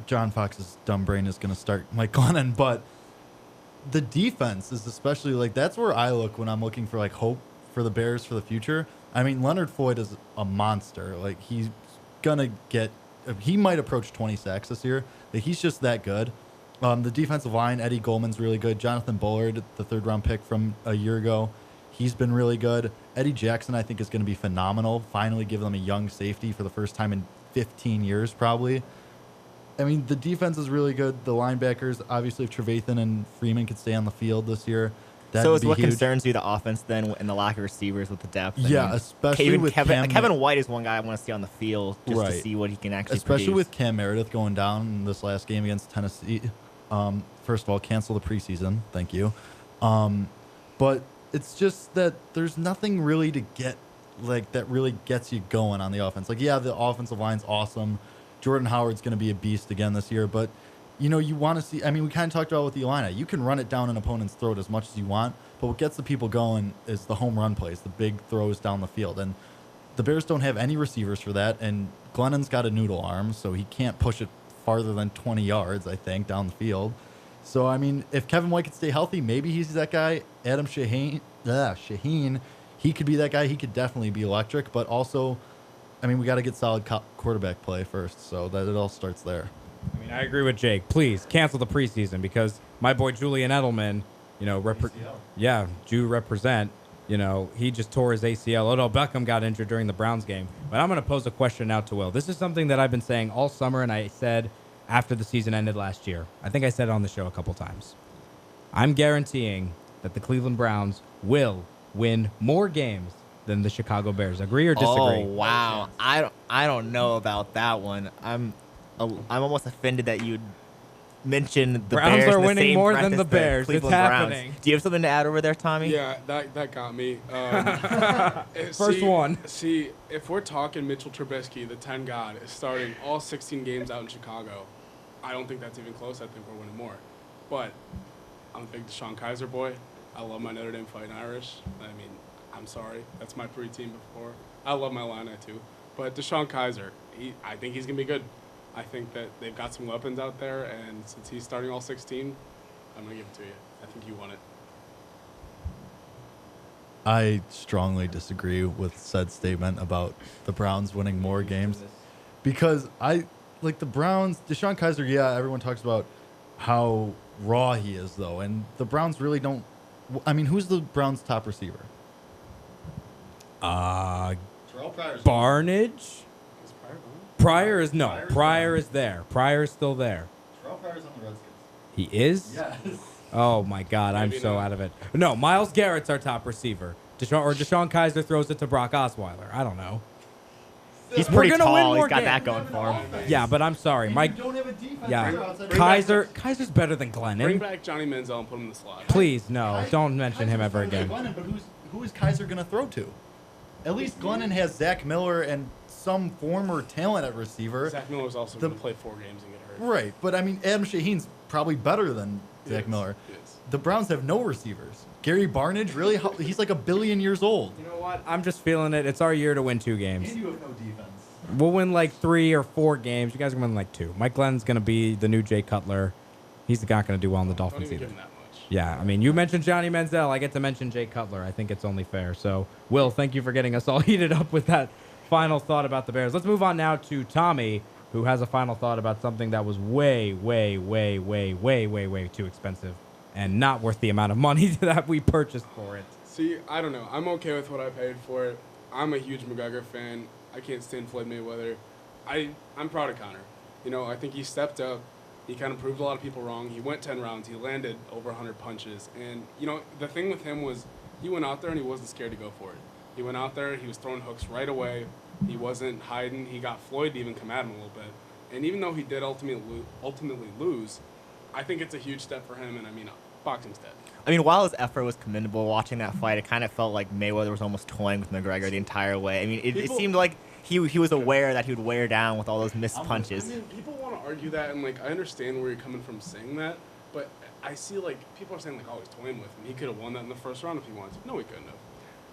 John Fox's dumb brain is going to start Mike Glennon, but the defense is especially like that's where I look when I'm looking for like hope for the Bears for the future. I mean, Leonard Floyd is a monster. Like he's going to he might approach 20 sacks this year. Like, he's just that good. The defensive line, Eddie Goldman's really good. Jonathan Bullard, the third-round pick from a year ago, he's been really good. Eddie Jackson, I think, is going to be phenomenal. Finally give them a young safety for the first time in 15 years, probably. I mean, the defense is really good. The linebackers, obviously, if Trevathan and Freeman could stay on the field this year, so is be what huge. Concerns you the offense then and the lack of receivers with the depth? Yeah, especially with Kevin White is one guy I want to see on the field just to Right. see what he can actually Especially produce. with Cam Meredith going down in this last game against Tennessee. First of all, cancel the preseason. Thank you. But it's just that there's nothing really to get like that really gets you going on the offense. Like, yeah, the offensive line's awesome. Jordan Howard's going to be a beast again this year, but you know, you want to see. I mean, we kind of talked about with the Illini. You can run it down an opponent's throat as much as you want, but what gets the people going is the home run plays, the big throws down the field. And the Bears don't have any receivers for that. And Glennon's got a noodle arm, so he can't push it farther than 20 yards, I think, down the field. So, I mean, if Kevin White could stay healthy, maybe he's that guy. Adam Shaheen, he could be that guy. He could definitely be electric. But also, I mean, we got to get solid quarterback play first, so that it all starts there. I mean, I agree with Jake. Please cancel the preseason because my boy Julian Edelman, you know, Jew represent. You know, he just tore his ACL. Odell Beckham got injured during the Browns game. But I'm going to pose a question now to Will. This is something that I've been saying all summer, and I said after the season ended last year. I think I said it on the show a couple times. I'm guaranteeing that the Cleveland Browns will win more games than the Chicago Bears. Agree or disagree? Oh, wow. I don't know about that one. I'm almost offended that you'd mention the Browns Bears are in the winning same more breath than as the Bears. It's Cleveland Browns. happening. Do you have something to add over there, Tommy? Yeah, that got me. First one. See, if we're talking Mitchell Trubisky, the 10 God, is starting all 16 games out in Chicago, I don't think that's even close. I think we're winning more. But I'm a big Deshaun Kaiser boy. I love my Notre Dame Fighting Irish. I mean, I'm sorry. That's my pre-team before. I love my Illini too. But Deshaun Kaiser, I think he's going to be good. I think that they've got some weapons out there, and since he's starting all 16, I'm going to give it to you. I think you won it. I strongly disagree with said statement about the Browns winning more games because I like the Browns. Deshaun Kaiser, yeah, everyone talks about how raw he is, though, and the Browns really don't. I mean, who's the Browns' top receiver? Barnage? Is Pryor gone? Pryor is no. Pryor is there. Pryor is still there. Terrell Pryor's on the Redskins. He is? Yes. Oh my God, I'm Maybe so not. out of it. No, Myles Garrett's our top receiver. Deshaun Kaiser throws it to Brock Osweiler. I don't know. He's We're pretty gonna win tall. more He's got that games. going for him. Yeah, but I'm sorry, Mike. You don't have a defense. Yeah, Kaiser's better than Bring Glennon. back Johnny Manziel and put him in the slot. Please, no, don't mention him ever again. Glennon, but who is Kaiser going to throw to? At least Glennon has Zach Miller and some former talent at receiver. Zach Miller's also going to play 4 games and get hurt. Right, but I mean, Adam Shaheen's probably better than Zach Yes, Miller. yes. The Browns have no receivers. Gary Barnage, really? He's like 1 billion years old. You know what? I'm just feeling it. It's our year to win 2 games. And you have no defense. We'll win like 3 or 4 games. You guys are going to win like 2. Mike Glennon's going to be the new Jay Cutler. He's not going to do well in the Don't Dolphins even either. give him that much. Yeah, I mean, you mentioned Johnny Manziel. I get to mention Jay Cutler. I think it's only fair. So, Will, thank you for getting us all heated up with that final thought about the Bears. Let's move on now to Tommy, who has a final thought about something that was way, way, way, way, way, way, way too expensive and not worth the amount of money that we purchased for it. See, I don't know. I'm okay with what I paid for it. I'm a huge McGregor fan. I can't stand Floyd Mayweather. I'm proud of Conor. You know, I think he stepped up. He kind of proved a lot of people wrong. He went 10 rounds. He landed over 100 punches. And, you know, the thing with him was he went out there and he wasn't scared to go for it. He went out there. He was throwing hooks right away. He wasn't hiding. He got Floyd to even come at him a little bit. And even though he did ultimately lose, I think it's a huge step for him. And, I mean, boxing's dead. I mean, while his effort was commendable watching that fight, it kind of felt like Mayweather was almost toying with McGregor the entire way. I mean, it seemed like he was aware that he would wear down with all those missed punches. I mean, people want to argue that, and, like, I understand where you're coming from saying that, but I see, like, people are saying, like, oh, he's toying with him. He could have won that in the first round if he wanted to. No, he couldn't have.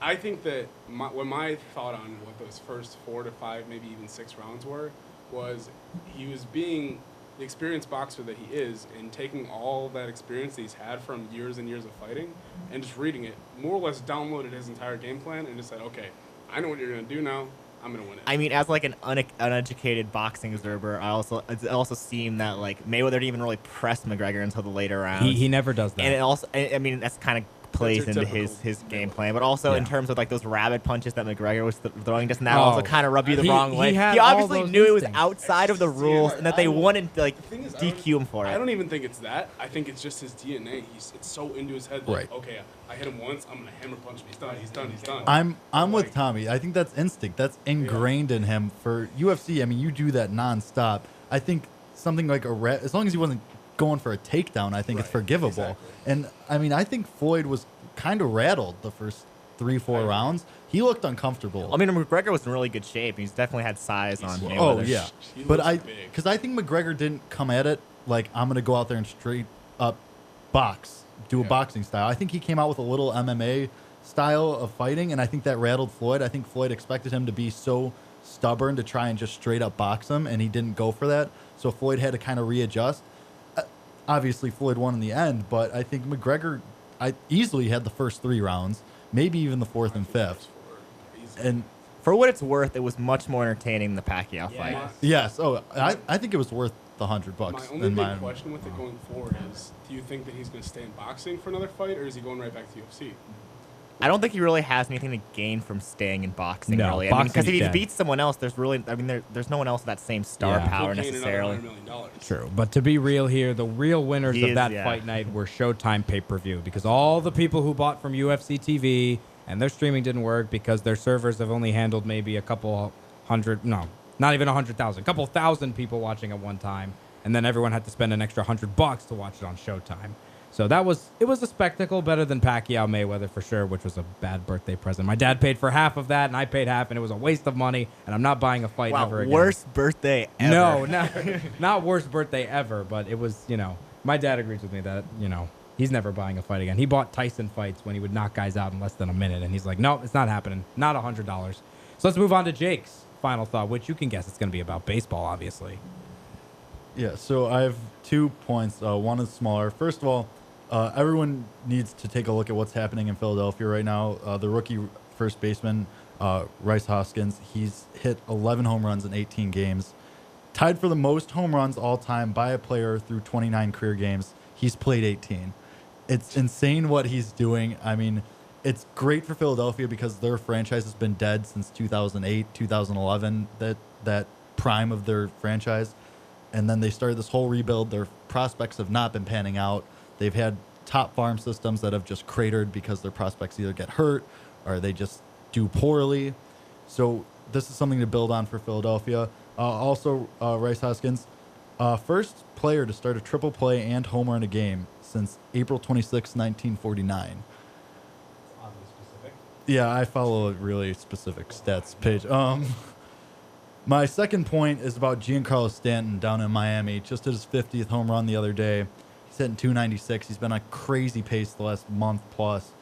I think that my thought on what those first 4 to 5, maybe even 6 rounds were, was he was being the experienced boxer that he is and taking all that experience that he's had from years and years of fighting and just reading it, more or less downloaded his entire game plan and just said, okay, I know what you're going to do now. I'm going to win it. I mean, as like an uneducated boxing observer, it also seemed that like Mayweather didn't even really press McGregor until the later rounds. He never does that. And it also, I mean, that's kind of plays That's a into typical his game plan, but also in Yeah. terms of like those rabid punches that McGregor was throwing, just that Oh. also kind of rubbed you the He- wrong he way. had He all obviously those knew it was instincts. outside of the rules and that they wanted to like The thing is, DQ him for I it. don't even think it's that. I think it's just his DNA. It's so into his head. Like, Right. okay, I hit him once. I'm gonna hammer punch him. He's done. He's done. He's done. I'm with Tommy. I think that's instinct. That's ingrained in him. For UFC, I mean, you do that nonstop. I think something like as long as he wasn't going for a takedown, I think it's Right, forgivable. exactly. And I mean, I think Floyd was kind of rattled the first 3-4 rounds. He looked uncomfortable. I mean, McGregor was in really good shape. He's definitely had size on Mayweather. Oh yeah, He but looks I big. because I think McGregor didn't come at it like, I'm going to go out there and straight up do a boxing style. I think he came out with a little MMA style of fighting, and I think that rattled Floyd. I think Floyd expected him to be so stubborn to try and just straight up box him, and he didn't go for that. So Floyd had to kind of readjust. Obviously, Floyd won in the end, but I think McGregor easily had the first 3 rounds, maybe even the 4th and 5th. And For what it's worth, it was much more entertaining than the Pacquiao fight. yes, I think it was worth the $100. My only big question with it going forward is, do you think that he's going to stay in boxing for another fight, or is he going right back to UFC? I don't think he really has anything to gain from staying in boxing. No, really, boxing's because if he dead. beats someone else, there's no one else with that same star Yeah. power Cocaine and necessarily. $100 million. True, but to be real here, the real winners He of is, that yeah. fight night were Showtime pay-per-view, because all the people who bought from UFC TV and their streaming didn't work because their servers have only handled maybe a couple hundred, no, not even 100,000, a couple thousand people watching at one time, and then everyone had to spend an extra $100 to watch it on Showtime. So it was a spectacle, better than Pacquiao Mayweather for sure, which was a bad birthday present. My dad paid for half of that, and I paid half, and it was a waste of money, and I'm not buying a fight Wow, ever again. worst birthday ever. No, not worst birthday ever, but it was, my dad agrees with me that, he's never buying a fight again. He bought Tyson fights when he would knock guys out in less than a minute, and he's like, no, it's not happening. Not $100. So let's move on to Jake's final thought, which you can guess it's going to be about baseball, obviously. Yeah, so I have 2 points. One is smaller. First of all, everyone needs to take a look at what's happening in Philadelphia right now. The rookie first baseman, Rhys Hoskins, he's hit 11 home runs in 18 games. Tied for the most home runs all time by a player through 29 career games. He's played 18. It's insane what he's doing. I mean, it's great for Philadelphia because their franchise has been dead since 2008, 2011, that prime of their franchise. And then they started this whole rebuild. Their prospects have not been panning out. They've had top farm systems that have just cratered because their prospects either get hurt or they just do poorly. So this is something to build on for Philadelphia. Also, Rhys Hoskins, first player to start a triple play and homer in a game since April 26, 1949. Yeah, I follow a really specific stats page. My second point is about Giancarlo Stanton down in Miami. Just hit his 50th home run the other day. He's hitting 296. He's been on a crazy pace the last month plus.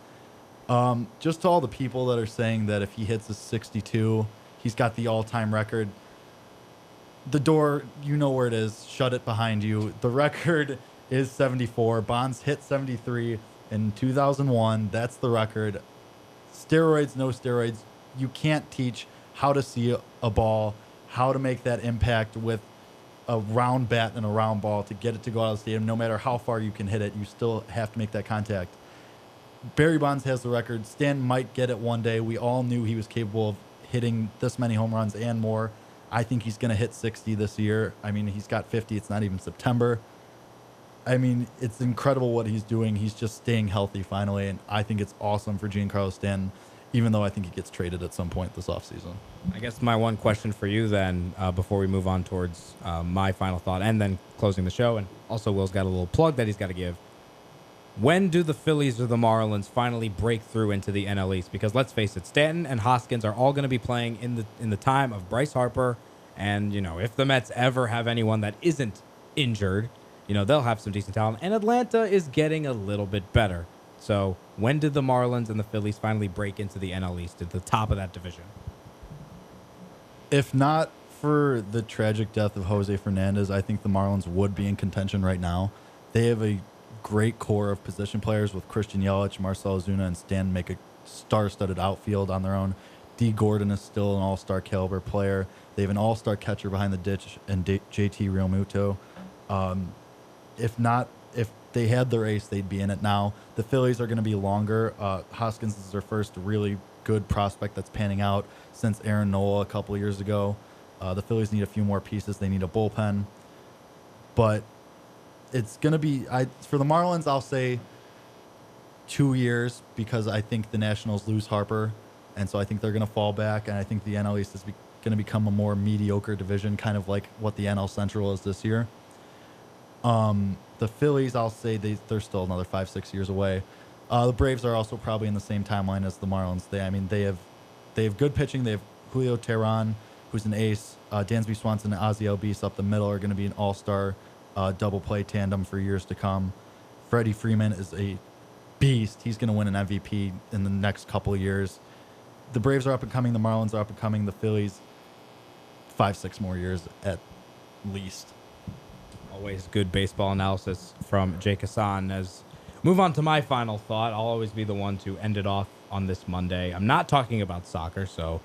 Just to all the people that are saying that if he hits a 62, he's got the all-time record. The door, you know where it is. Shut it behind you. The record is 74. Bonds hit 73 in 2001. That's the record. Steroids, no steroids. You can't teach how to see a ball, how to make that impact with a round bat and a round ball to get it to go out of the stadium. No matter how far you can hit it, you still have to make that contact. Barry Bonds has the record. Stan might get it one day. We all knew he was capable of hitting this many home runs and more. I think he's going to hit 60 this year. I mean, he's got 50. It's not even September. I mean, it's incredible what he's doing. He's just staying healthy finally, and I think it's awesome for Giancarlo Stanton, even though I think he gets traded at some point this offseason. I guess my one question for you then, before we move on towards my final thought and then closing the show, and also Will's got a little plug that he's got to give. When do the Phillies or the Marlins finally break through into the NL East? Because let's face it, Stanton and Hoskins are all going to be playing in the time of Bryce Harper, and if the Mets ever have anyone that isn't injured, they'll have some decent talent. And Atlanta is getting a little bit better. So when did the Marlins and the Phillies finally break into the NL East at the top of that division? If not for the tragic death of Jose Fernandez, I think the Marlins would be in contention right now. They have a great core of position players with Christian Yelich, Marcell Ozuna, and Stanton make a star-studded outfield on their own. D. Gordon is still an all-star caliber player. They have an all-star catcher behind the ditch and JT Realmuto. If they had their ace, they'd be in it now. The Phillies are going to be longer. Hoskins is their first really good prospect that's panning out since Aaron Nola a couple years ago. The Phillies need a few more pieces. They need a bullpen. But it's going to be, for the Marlins, I'll say 2 years because I think the Nationals lose Harper. And so I think they're going to fall back. And I think the NL East is going to become a more mediocre division, kind of like what the NL Central is this year. The Phillies, I'll say they're still another 5-6 years away. The Braves are also probably in the same timeline as the Marlins. They have good pitching. They have Julio Teheran, who's an ace. Dansby Swanson and Ozzie Albies up the middle are going to be an all-star double play tandem for years to come. Freddie Freeman is a beast. He's going to win an MVP in the next couple of years. The Braves are up and coming. The Marlins are up and coming. The Phillies, 5-6 more years at least. Always good baseball analysis from Jake Hasan. As move on to my final thought, I'll always be the one to end it off on this Monday. I'm not talking about soccer, so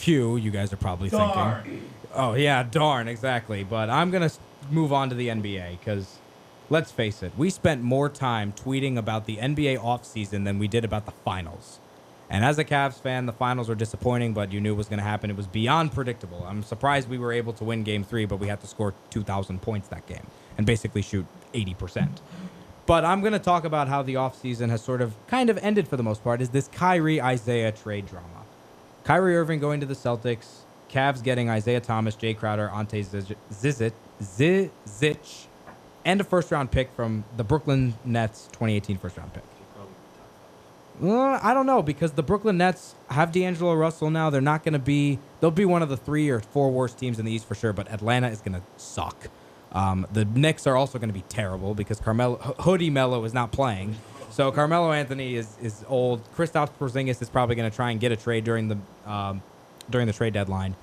you guys are probably thinking, oh yeah, darn, exactly. But I'm going to move on to the NBA because let's face it, we spent more time tweeting about the NBA offseason than we did about the finals. And as a Cavs fan, the finals were disappointing, but you knew it was going to happen. It was beyond predictable. I'm surprised we were able to win Game 3, but we had to score 2,000 points that game and basically shoot 80%. But I'm going to talk about how the offseason has sort of kind of ended for the most part, is this Kyrie-Isaiah trade drama. Kyrie Irving going to the Celtics, Cavs getting Isaiah Thomas, Jay Crowder, Ante Zizic, and a first-round pick from the Brooklyn Nets 2018 first-round pick. I don't know, because the Brooklyn Nets have D'Angelo Russell now. They're not going to be – they'll be one of the 3 or 4 worst teams in the East for sure, but Atlanta is going to suck. The Knicks are also going to be terrible because Hoodie Melo is not playing. So Carmelo Anthony is old. Kristaps Porzingis is probably going to try and get a trade during the trade deadline.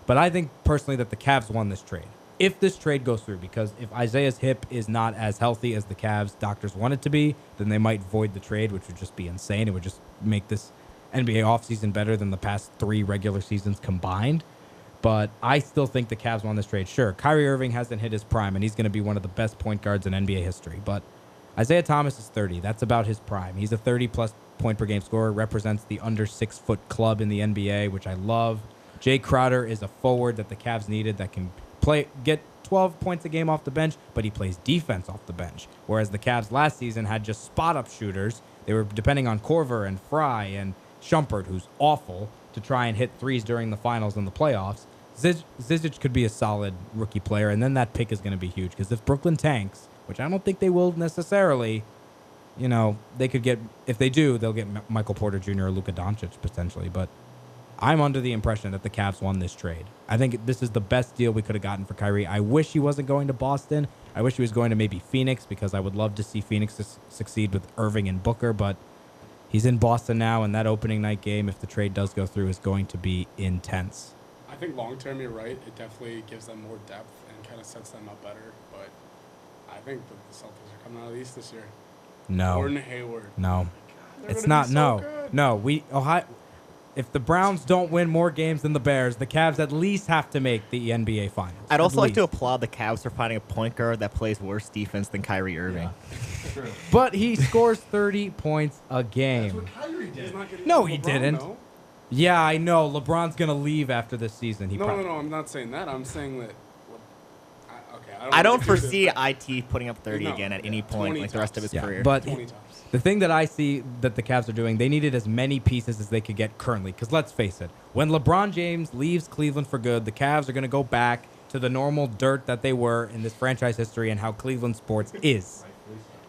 But I think personally that the Cavs won this trade. If this trade goes through, because if Isaiah's hip is not as healthy as the Cavs doctors want it to be, then they might void the trade, which would just be insane. It would just make this NBA offseason better than the past 3 regular seasons combined. But I still think the Cavs won this trade. Sure, Kyrie Irving hasn't hit his prime, and he's going to be one of the best point guards in NBA history. But Isaiah Thomas is 30. That's about his prime. He's a 30-plus point per game scorer, represents the under 6-foot club in the NBA, which I love. Jay Crowder is a forward that the Cavs needed that can get 12 points a game off the bench, but he plays defense off the bench. Whereas the Cavs last season had just spot-up shooters. They were depending on Korver and Fry and Shumpert, who's awful, to try and hit threes during the finals and the playoffs. Zizic could be a solid rookie player, and then that pick is going to be huge because if Brooklyn tanks, which I don't think they will necessarily, they could get, if they do, they'll get Michael Porter Jr. or Luka Doncic potentially. But I'm under the impression that the Cavs won this trade. I think this is the best deal we could have gotten for Kyrie. I wish he wasn't going to Boston. I wish he was going to maybe Phoenix because I would love to see Phoenix succeed with Irving and Booker, but he's in Boston now, and that opening night game, if the trade does go through, is going to be intense. I think long term, you're right. It definitely gives them more depth and kind of sets them up better. But I think that the Celtics are coming out of the East this year. No. Gordon Hayward. No. They're It's gonna not. be so No. good. No. Ohio. If the Browns don't win more games than the Bears, the Cavs at least have to make the NBA Finals. I'd also At like to least. applaud the Cavs for finding a point guard that plays worse defense than Kyrie Irving. True. But he scores 30 points a game. Kyrie He's not getting No, LeBron, he didn't. though. Yeah, I know. LeBron's gonna leave after this season. No, I'm not saying that. I'm saying that. I don't wanna do this, foresee but IT putting up 30 No, again at any 20 point like the rest of his tops. career. But 20 times. the thing that I see that the Cavs are doing, they needed as many pieces as they could get currently. Because let's face it, when LeBron James leaves Cleveland for good, the Cavs are going to go back to the normal dirt that they were in this franchise history and how Cleveland sports is.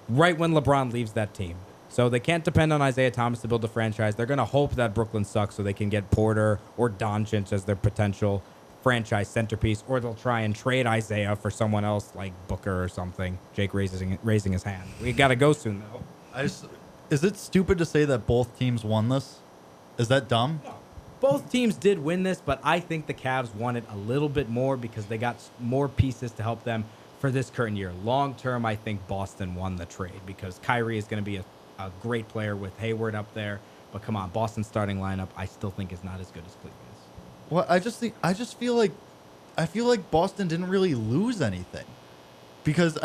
Right when LeBron leaves that team. So they can't depend on Isaiah Thomas to build a franchise. They're going to hope that Brooklyn sucks so they can get Porter or Doncic as their potential franchise centerpiece, or they'll try and trade Isaiah for someone else like Booker or something. Jake raising his hand. We got to go soon, though. Is it stupid to say that both teams won this? Is that dumb? No. Both teams did win this, but I think the Cavs won it a little bit more because they got more pieces to help them for this current year. Long term, I think Boston won the trade because Kyrie is going to be a great player with Hayward up there. But come on, Boston's starting lineup, I still think is not as good as Cleveland's. Well, I feel like Boston didn't really lose anything because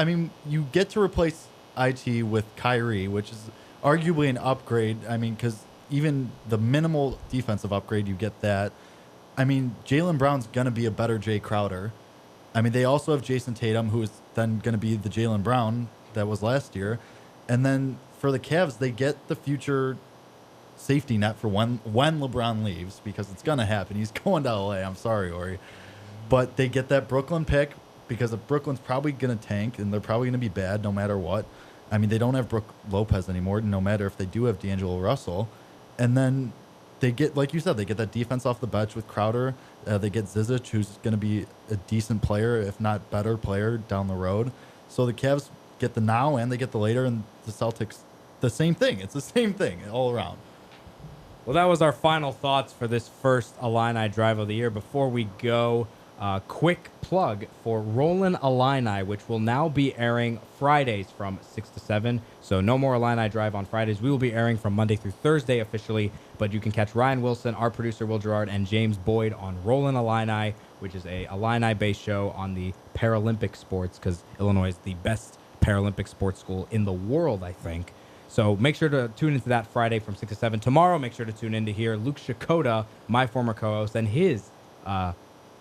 you get to replace IT with Kyrie, which is arguably an upgrade. Because even the minimal defensive upgrade, you get that. Jaylen Brown's gonna be a better Jay Crowder. They also have Jason Tatum, who is then gonna be the Jaylen Brown that was last year, and then for the Cavs, they get the future safety net for when LeBron leaves, because it's gonna happen. He's going to LA. I'm sorry, Orri, but they get that Brooklyn pick because if Brooklyn's probably gonna tank and they're probably gonna be bad no matter what. They don't have Brook Lopez anymore, no matter if they do have D'Angelo Russell, and then they get, like you said, they get that defense off the bench with Crowder. They get Zizic, who's going to be a decent player, if not better player down the road. So the Cavs get the now and they get the later, and the Celtics, the same thing. It's the same thing all around. Well, that was our final thoughts for this first Illini Drive of the year. Before we go, quick plug for Rollin' Illini, which will now be airing Fridays from 6 to 7. So no more Illini Drive on Fridays. We will be airing from Monday through Thursday officially, but you can catch Ryan Wilson, our producer Will Gerard, and James Boyd on Rollin' Illini, which is a Illini-based show on the Paralympic sports, because Illinois is the best Paralympic sports school in the world, I think. So make sure to tune into that Friday from 6 to 7. Tomorrow, make sure to tune in to hear Luke Shakota, my former co-host, and his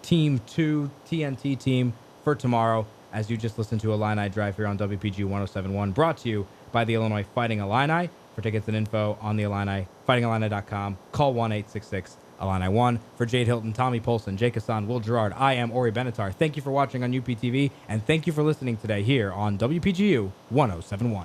Team 2 TNT team for tomorrow, as you just listened to Illini Drive here on WPGU 107.1, brought to you by the Illinois Fighting Illini. For tickets and info on the Illini, fightingillini.com. Call 1-866-ILLINI1. For Jade Hilton, Tommy Polcyn, Jake Hasan, Will Gerard, I am Orri Benatar. Thank you for watching on UPTV, and thank you for listening today here on WPGU 107.1.